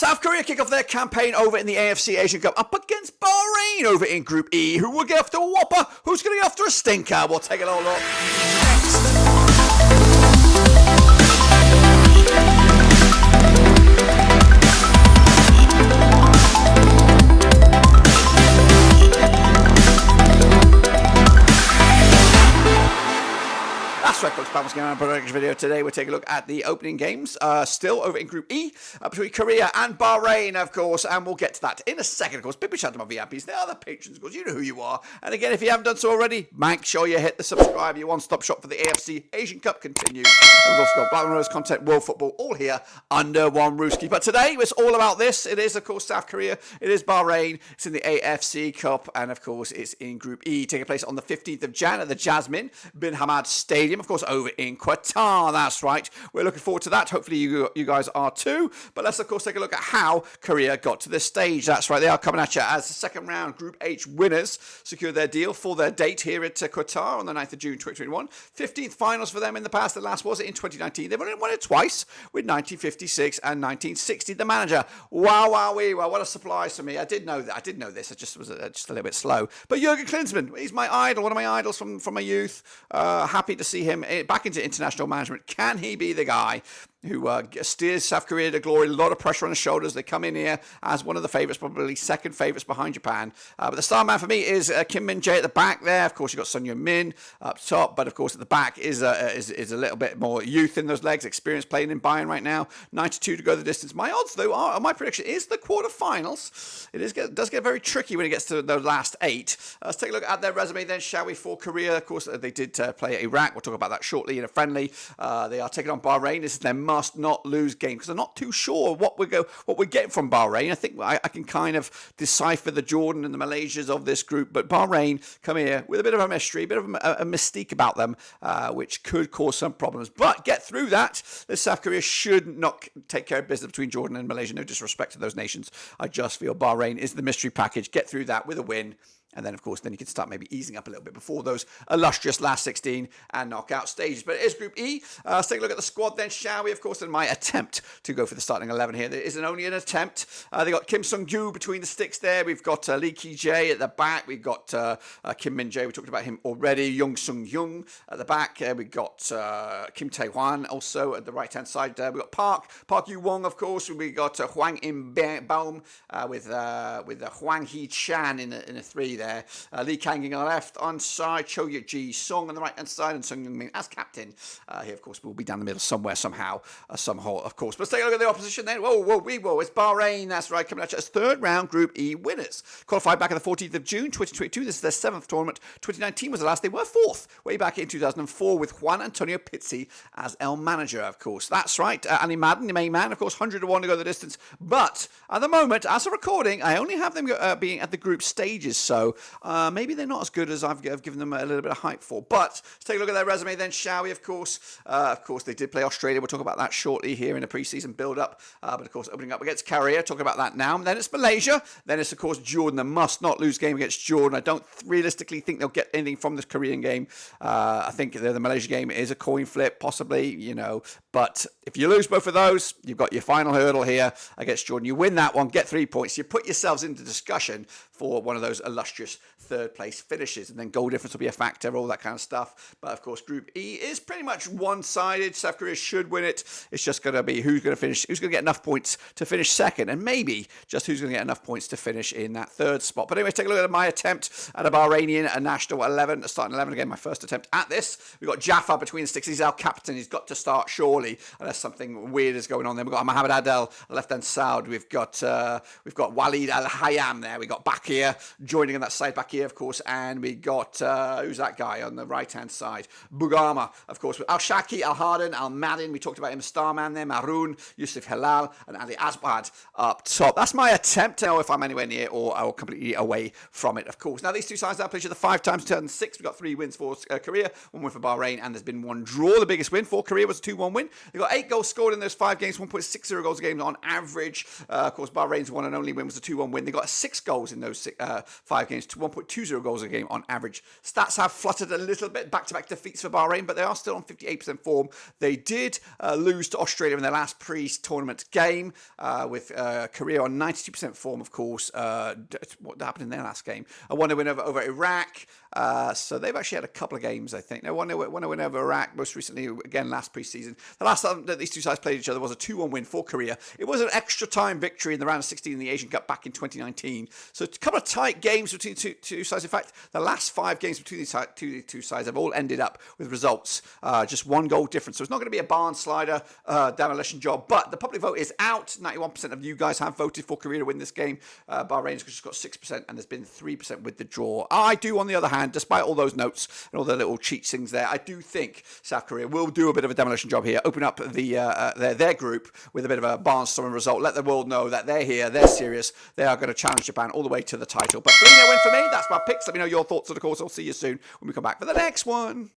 South Korea kick off their campaign over in the AFC Asian Cup up against Bahrain over in Group E. Who will get after a whopper? Who's going to get after a stinker? We'll take a little look next. That's right, folks. Balancing around production video today. We'll take a look at the opening games, still over in Group E, between Korea and Bahrain, of course, and we'll get to that in a second, of course. Big shout out to my VIPs. They are the patrons, of course. You know who you are. And again, if you haven't done so already, make sure you hit the subscribe. Your one-stop shop for the AFC Asian Cup continues. And we've also got Black and Rose content, world football, all here under one rooski. But today, it's all about this. It is, of course, South Korea. It is Bahrain. It's in the AFC Cup, and of course, it's in Group E, taking place on the 15th of Jan at the Jasmine bin Hamad Stadium, of course, over in Qatar. That's right. We're looking forward to that. Hopefully you guys are too. But let's, of course, take a look at how Korea got to this stage. That's right. They are coming at you as the second round Group H winners secured their deal for their date here at Qatar on the 9th of June 2021. 15th finals for them in the past. The last was in 2019. They've only won it twice with 1956 and 1960. The manager. Wow, what a surprise to me. I did know that. I did know this. I just was just a little bit slow. But Jurgen Klinsmann, he's my idol. One of my idols from my youth. Happy to see him back into international management. Can he be the guy who steers South Korea to glory? A lot of pressure on his shoulders. They come in here as one of the favourites, probably second favourites behind Japan. But the star man for me is Kim Min-jae at the back there. Of course, you've got Son Heung-min up top, but of course at the back is a little bit more youth in those legs, experience playing in Bayern right now. 92 to go the distance. My odds, though, my prediction is the quarterfinals. It does get very tricky when it gets to the last 8. Let's take a look at their resume then, shall we, for Korea. Of course, they did play Iraq. We'll talk about that shortly in a friendly. They are taking on Bahrain. This is their must not lose game because I'm not too sure what we're getting from Bahrain. I think I can kind of decipher the Jordan and the Malaysias of this group, but Bahrain come here with a bit of a mystery, a bit of a mystique about them, which could cause some problems. But get through that. The South Korea should not take care of business between Jordan and Malaysia. No disrespect to those nations. I just feel Bahrain is the mystery package. Get through that with a win. And then, of course, then you can start maybe easing up a little bit before those illustrious last 16 and knockout stages. But it is Group E. Let's take a look at the squad then, shall we? Of course, in my attempt to go for the starting 11 here. There isn't only an attempt. They got Kim Sung-gyu between the sticks there. We've got Lee Ki-jae at the back. We've got Kim Min-jae. We talked about him already. Young Sung-hyung at the back. We've got Kim Tae-hwan also at the right-hand side. We've got Park Yu-won, of course. We've got Hwang In-baum with Hwang Hee-chan in a 3 there. Lee Kang-in on the left on side, Cho Ji-sung on the right hand side, and Son Heung-min as captain. Here, of course, will be down the middle somewhere, somehow, somehow, of course. But let's take a look at the opposition then. Whoa, it's Bahrain. That's right, coming at you as third round Group E winners. Qualified back on the 14th of June 2022. This is their 7th tournament. 2019 was the last. They were 4th way back in 2004 with Juan Antonio Pizzi as El Manager, of course. That's right. Ali Madden, the main man, of course, 100 to 1 to go the distance. But at the moment, as of recording, I only have them being at the group stages, so maybe they're not as good as I've given them a little bit of hype for. But let's take a look at their resume then, shall we? Of course, they did play Australia. We'll talk about that shortly here in the preseason build-up. But of course, opening up against Korea, talking about that now. And then it's Malaysia. Then it's, of course, Jordan. The must-not-lose game against Jordan. I don't realistically think they'll get anything from this Korean game. I think the Malaysia game is a coin flip, possibly, But if you lose both of those, you've got your final hurdle here against Jordan. You win that one, get 3 points. You put yourselves into discussion for one of those illustrious third-place finishes, and then goal difference will be a factor, all that kind of stuff. But, of course, Group E is pretty much one-sided. South Korea should win it. It's just going to be who's going to get enough points to finish second, and maybe just who's going to get enough points to finish in that third spot. But anyway, take a look at my attempt at a Bahrainian national 11, starting 11 again, my first attempt at this. We've got Jaffa between the sticks. He's our captain. He's got to start, surely, unless something weird is going on there. We've got Mohamed Adel, left-hand side. We've got Walid Al-Hayam there. We've got Bakir joining on that side, Bakir, of course, and we got, who's that guy on the right-hand side? Bugama, of course, with Al-Shaki, Al-Harden, Al-Madin, we talked about him, Starman there, Maroon, Yusuf Hilal, and Ali Aswad up top. That's my attempt to know if I'm anywhere near or completely away from it, of course. Now, these two sides now played each other 5 times, 2006. We've got 3 wins for Korea, 1 win for Bahrain, and there's been 1 draw. The biggest win for Korea was a 2-1 win. They've got 8 goals scored in those 5 games, 1.60 goals a game on average. Of course, Bahrain's one and only win was a 2-1 win. They got 6 goals in those 5 games. games to 1.20 goals a game on average. Stats have fluttered a little bit, back-to-back defeats for Bahrain, but they are still on 58% form. They did lose to Australia in their last pre-tournament game, with Korea on 92% form, of course. What happened in their last game? A 1-0 win over Iraq. So they've actually had a couple of games, I think. Now, 1-0 win over Iraq, most recently, again, last pre-season. The last time that these two sides played each other was a 2-1 win for Korea. It was an extra time victory in the round of 16 in the Asian Cup back in 2019. So a couple of tight games between two sides. In fact, the last 5 games between these two sides have all ended up with results just 1 goal difference. So it's not going to be a barn slider demolition job. But the public vote is out. 91% of you guys have voted for Korea to win this game. Bahrain's just got 6%, and there's been 3% with the draw. I do, on the other hand, despite all those notes and all the little cheat things there, I do think South Korea will do a bit of a demolition job here. Open up their group with a bit of a barnstorming result. Let the world know that they're here, they're serious, they are going to challenge Japan all the way to the title. But 3-0 win for me. That's my picks. Let me know your thoughts, and of course, I'll see you soon when we come back for the next one.